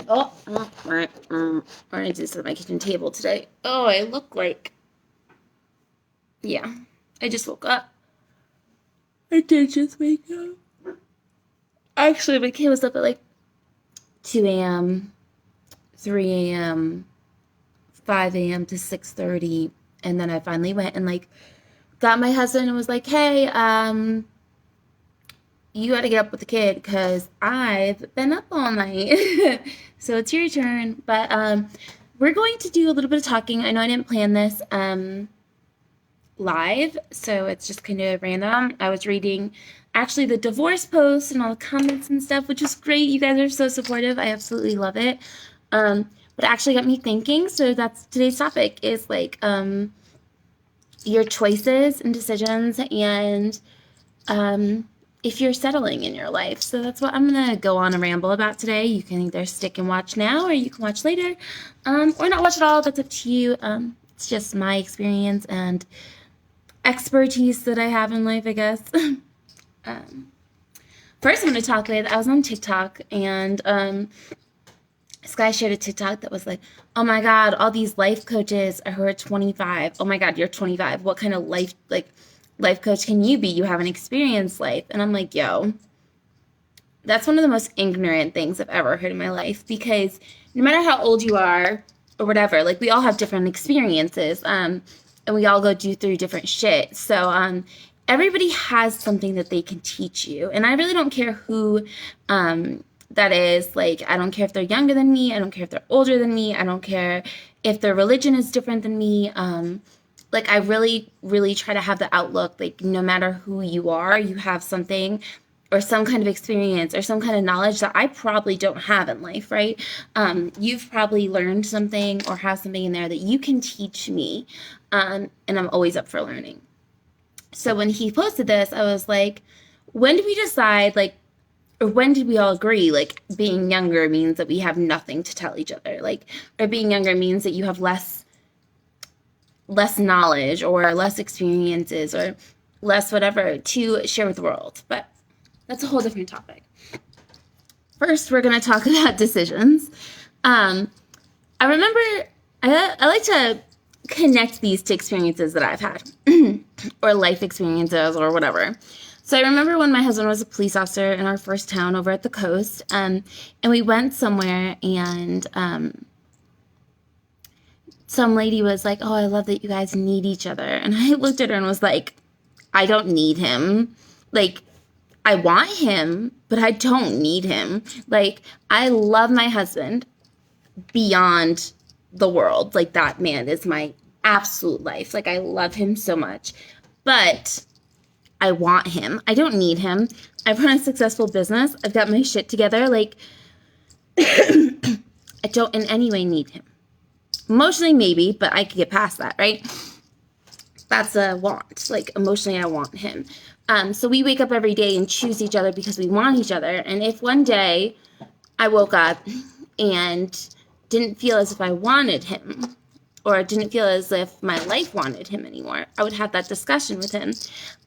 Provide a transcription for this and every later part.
We're going to do this at my kitchen table today. Oh, I look like, yeah, I just woke up. I did just wake up. Actually, my kid was up at like 2 a.m., 3 a.m., 5 a.m. to 6:30, and then I finally went and like got my husband and was like, hey, you got to get up with the kid because I've been up all night. So it's your turn. But we're going to do a little bit of talking. I know I didn't plan this live, so it's just kind of random. I was reading actually the divorce posts and all the comments and stuff, which is great. You guys are so supportive. I absolutely love it. But it actually got me thinking. So that's today's topic is like your choices and decisions and if you're settling in your life. So that's what I'm going to go on a ramble about today. You can either stick and watch now or you can watch later or not watch at all. That's up to you. It's just my experience and expertise that I have in life, I guess. First I'm going to talk with, I was on TikTok and this guy shared a TikTok that was like, oh my God, all these life coaches who are 25. Oh my God, you're 25. What kind of life coach can you be? You haven't experienced life. And I'm like, yo, that's one of the most ignorant things I've ever heard in my life because no matter how old you are or whatever, like we all have different experiences and we all go through different shit. So everybody has something that they can teach you. And I really don't care who that is. Like, I don't care if they're younger than me. I don't care if they're older than me. I don't care if their religion is different than me. Like, I really, really try to have the outlook, like, no matter who you are, you have something or some kind of experience or some kind of knowledge that I probably don't have in life, right? You've probably learned something or have something in there that you can teach me, and I'm always up for learning. So when he posted this, I was like, when did we decide, like, or when did we all agree, like, being younger means that we have nothing to tell each other, like, or being younger means that you have less knowledge or less experiences or less whatever to share with the world. But that's a whole different topic. First, we're going to talk about decisions. I remember I like to connect these to experiences that I've had or life experiences or whatever. So I remember when my husband was a police officer in our first town over at the coast, and we went somewhere and some lady was like, oh, I love that you guys need each other. And I looked at her and was like, I don't need him. Like, I want him, but I don't need him. Like, I love my husband beyond the world. Like, that man is my absolute life. Like, I love him so much. But I want him. I don't need him. I've run a successful business. I've got my shit together. Like, I don't in any way need him. Emotionally, maybe, but I could get past that, right? That's a want. Like, emotionally, I want him. So we wake up every day and choose each other because we want each other. And if one day I woke up and didn't feel as if I wanted him or didn't feel as if my life wanted him anymore, I would have that discussion with him.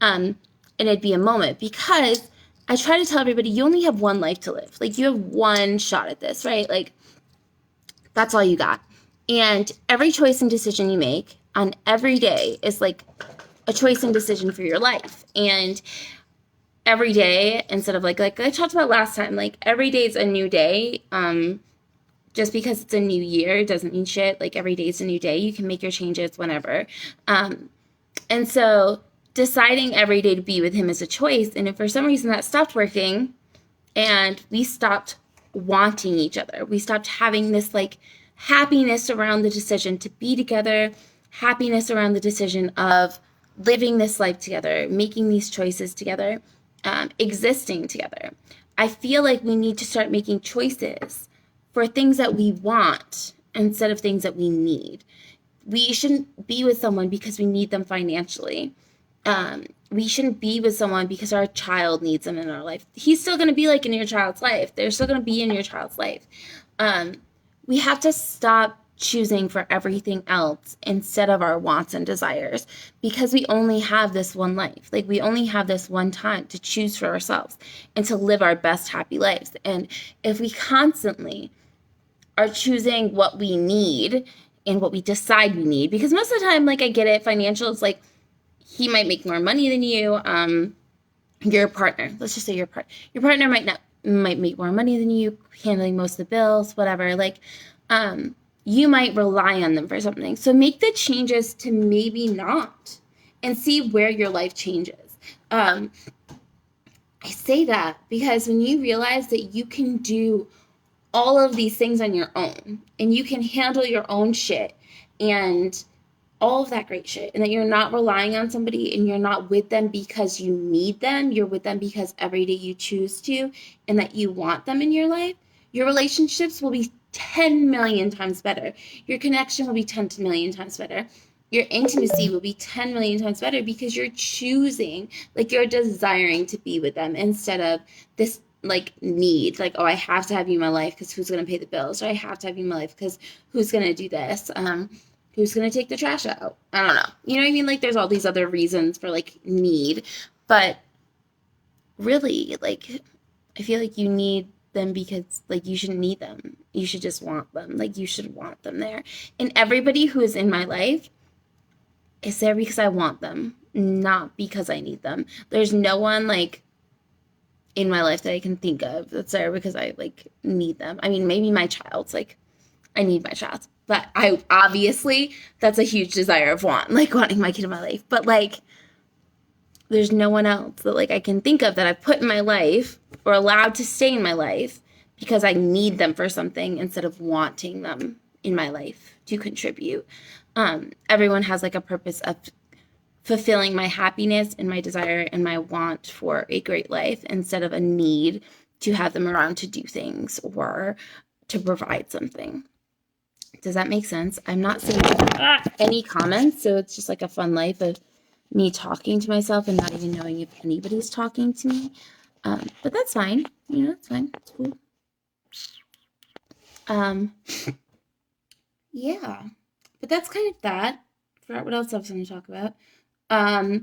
And it'd be a moment because I try to tell everybody, you only have one life to live. Like, you have one shot at this, right? Like, that's all you got. And every choice and decision you make on every day is like a choice and decision for your life. And every day, instead of like I talked about last time, like every day is a new day. Just because it's a new year doesn't mean shit. Like, every day is a new day. You can make your changes whenever. And so deciding every day to be with him is a choice. And if for some reason that stopped working and we stopped wanting each other, we stopped having this like happiness around the decision to be together, happiness around the decision of living this life together, making these choices together, existing together. I feel like we need to start making choices for things that we want instead of things that we need. We shouldn't be with someone because we need them financially. We shouldn't be with someone because our child needs them in our life. He's still going to be like in your child's life. They're still going to be in your child's life. We have to stop choosing for everything else instead of our wants and desires because we only have this one life. Like, we only have this one time to choose for ourselves and to live our best happy lives. And if we constantly are choosing what we need and what we decide we need. Because most of the time, like, I get it, financials, like, he might make more money than you. Your partner, let's just say your partner might make more money than you, handling most of the bills, whatever. Like, you might rely on them for something. So make the changes to maybe not, and see where your life changes. I say that because when you realize that you can do all of these things on your own, and you can handle your own shit, and all of that great shit, and that you're not relying on somebody, and you're not with them because you need them, you're with them because every day you choose to, and that you want them in your life, your relationships will be 10 million times better. Your connection will be 10 million times better. Your intimacy will be 10 million times better because you're choosing, like, you're desiring to be with them instead of this, like, need, like, oh, I have to have you in my life because who's going to pay the bills, or I have to have you in my life because who's going to do this, who's going to take the trash out? I don't know. You know what I mean? Like, there's all these other reasons for, like, need. But really, like, I feel like you need them because, like, you shouldn't need them. You should just want them. Like, you should want them there. And everybody who is in my life is there because I want them, not because I need them. There's no one, like, in my life that I can think of that's there because I, like, need them. I mean, maybe my child's, like, I need my child. But I obviously, that's a huge desire of wanting my kid in my life. But, like, there's no one else that, like, I can think of that I've put in my life or allowed to stay in my life because I need them for something instead of wanting them in my life to contribute. Everyone has, like, a purpose of fulfilling my happiness and my desire and my want for a great life instead of a need to have them around to do things or to provide something. Does that make sense? I'm not seeing any comments, so it's just like a fun life of me talking to myself and not even knowing if anybody's talking to me. But that's fine. You know, it's fine. It's cool. Yeah. But that's kind of that. I forgot what else I was going to talk about. I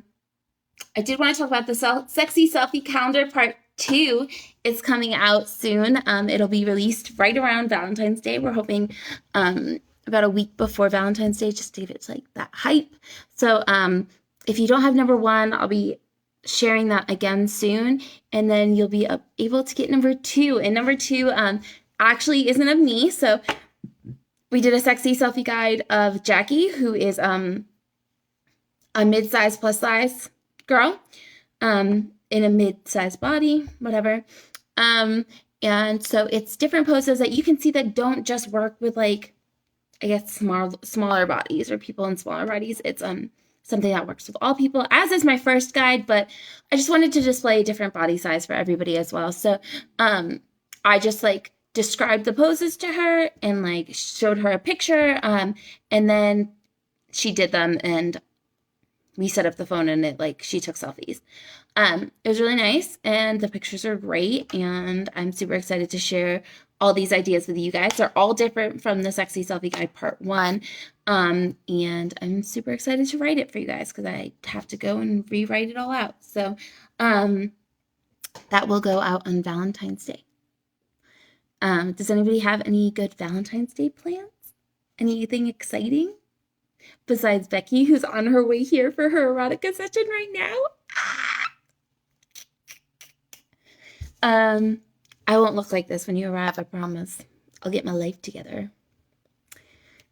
did want to talk about the Sexy Selfie Calendar Part 2. It's coming out soon. It'll be released right around Valentine's Day. We're hoping about a week before Valentine's Day, just to give it, like, that hype. So if you don't have number 1, I'll be sharing that again soon, and then you'll be able to get number 2. And number 2 actually isn't of me. So we did a sexy selfie guide of Jackie, who is a mid-size plus size girl in a mid-size body, whatever. And so it's different poses that you can see that don't just work with, like, I guess, smaller bodies or people in smaller bodies. It's something that works with all people, as is my first guide, but I just wanted to display a different body size for everybody as well. So I just, like, described the poses to her and, like, showed her a picture, and then she did them, and we set up the phone, and it, like, she took selfies. It was really nice, and the pictures are great, and I'm super excited to share all these ideas with you guys. They're all different from the Sexy Selfie Guide Part 1, and I'm super excited to write it for you guys because I have to go and rewrite it all out. So that will go out on Valentine's Day. Does anybody have any good Valentine's Day plans? Anything exciting? Besides Becky, who's on her way here for her erotica session right now. I won't look like this when you arrive, I promise. I'll get my life together.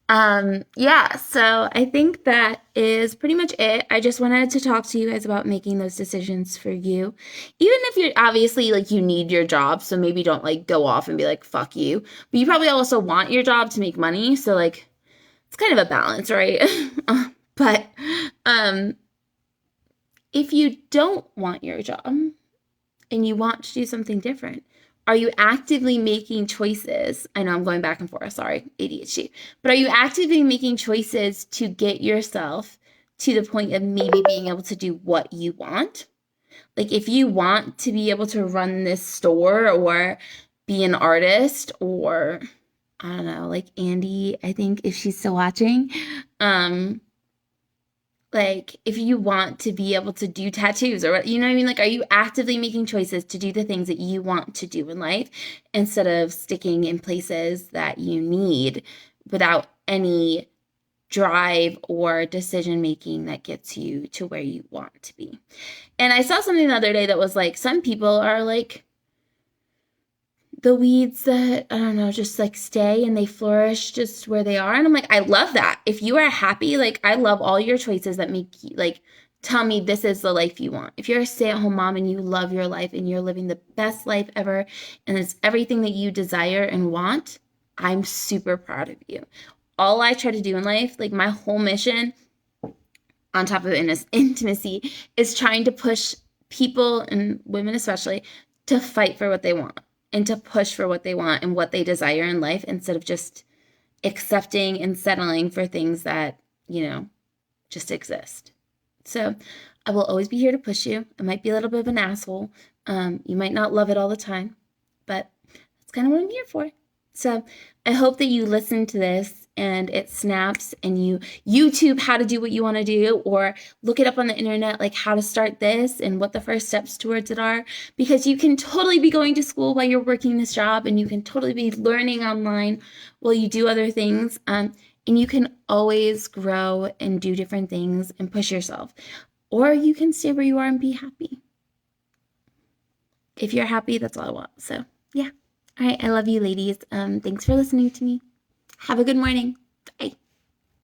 Yeah, so I think that is pretty much it. I just wanted to talk to you guys about making those decisions for you. Even if you're obviously, like, you need your job, so maybe don't, like, go off and be like, fuck you. But you probably also want your job to make money, so, like, it's kind of a balance, right? But if you don't want your job and you want to do something different, are you actively making choices? I know I'm going back and forth, sorry, ADHD. But are you actively making choices to get yourself to the point of maybe being able to do what you want? Like, if you want to be able to run this store or be an artist, or I don't know, like Andy, I think, if she's still watching, Like, if you want to be able to do tattoos or, you know what I mean? Like, are you actively making choices to do the things that you want to do in life instead of sticking in places that you need without any drive or decision making that gets you to where you want to be? And I saw something the other day that was like, some people are like the weeds that, I don't know, just like stay and they flourish just where they are. And I'm like, I love that. If you are happy, like, I love all your choices that make you, like, tell me this is the life you want. If you're a stay at home mom and you love your life and you're living the best life ever and it's everything that you desire and want, I'm super proud of you. All I try to do in life, like, my whole mission, on top of intimacy, is trying to push people, and women especially, to fight for what they want and to push for what they want and what they desire in life instead of just accepting and settling for things that, just exist. So I will always be here to push you. I might be a little bit of an asshole. You might not love it all the time, but that's kind of what I'm here for. So I hope that you listen to this and it snaps and you YouTube how to do what you want to do, or look it up on the internet, like how to start this and what the first steps towards it are, because you can totally be going to school while you're working this job, and you can totally be learning online while you do other things. And you can always grow and do different things and push yourself. Or you can stay where you are and be happy. If you're happy, that's all I want. So, yeah. All right. I love you, ladies. Thanks for listening to me. Have a good morning.